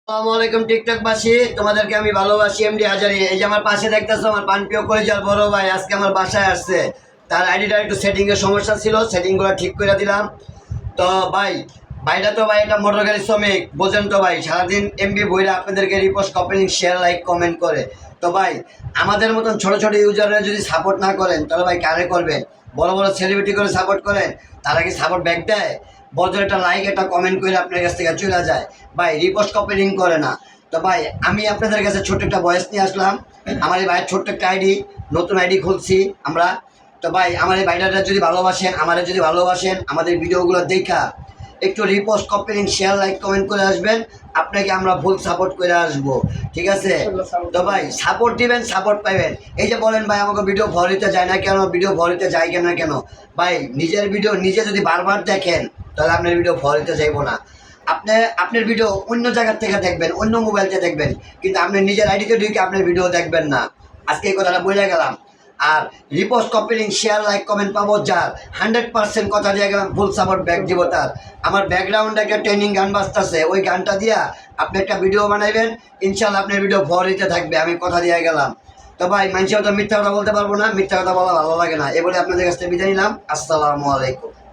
আসসালামু আলাইকুম টিকটকবাসী, তোমাদেরকে আমি ভালোবাসি এমডি হাজারি। এই যে আমার পাশে দেখতেছো আমার পানপ্রিয় কলেজের বড় ভাই আজকে আমার বাসায় আসছে। তার আইডিটা একটু সেটিংয়ের সমস্যা ছিল, সেটিংগুলো ঠিক করে দিলাম। তো ভাই, ভাইটা তো ভাই এটা মোটর গাড়ির শ্রমিক, বোঝেন তো ভাই, সারাদিন এমবি বইরা আপনাদেরকে repost copying share like comment করে। তো ভাই, আমাদের মতন ছোট ছোট ইউজাররা যদি সাপোর্ট না করেন তাহলে ভাই কারে করবেন? বড় বড় সেলিব্রিটি করে সাপোর্ট করেন, তারা কি সাপোর্ট ব্যাক দেয়? বড় একটা লাইক একটা কমেন্ট করে আপনার কাছ থেকে চলে যায়, ভাই রিপোস্ট কপিং করে না। তো ভাই, আমি আপনাদের কাছে ছোট্ট একটা ভয়েস নিয়ে আসলাম। আমার এই ভাইয়ের ছোট্ট একটা আইডি, নতুন আইডি খুলছি আমরা। তো ভাই, আমার এই ভাইটাটা যদি ভালোবাসেন, আমাদের ভিডিওগুলো দেখা একটু repost copying share like comment করে আসবেন, আপনাকে আমরা ফুল সাপোর্ট করে আসবো, ঠিক আছে? তো ভাই, সাপোর্ট দিবেন, সাপোর্ট পাইবেন। এই যে বলেন ভাই আমাকে ভিডিও ভরিতে যায় না কেন, ভিডিও ভরিতে যায় কেন কেন ভাই, নিজের ভিডিও নিজে যদি বারবার দেখেন তাহলে আপনার ভিডিও ভরিতে যাইব না। আপনার ভিডিও অন্য জায়গার থেকে দেখবেন, অন্য মোবাইল থেকে দেখবেন, কিন্তু আপনি নিজের আইডিতে ঢুকে আপনার ভিডিও দেখবেন না। আজকে এই কথাটা বলে গেলাম। আর repost copying share like comment পাবো যার, 100% কথা দিয়ে গেলাম, ফুল সাপোর্ট ব্যাক দিব তার। আমার ব্যাকগ্রাউন্ডে একটা ট্রেনিং গান বাজতেছে, ওই গানটা দিয়া আপনি একটা ভিডিও বানাইবেন, ইনশাল্লাহ আপনার ভিডিও ভরিতে থাকবে, আমি কথা দিয়ে গেলাম। তো ভাই, মানুষের তো মিথ্যা কথা বলতে পারবো না, মিথ্যা কথা বলা ভালো লাগে না, এ বলে আপনাদের কাছ থেকে বিদায় নিলাম। আসসালামু আলাইকুম।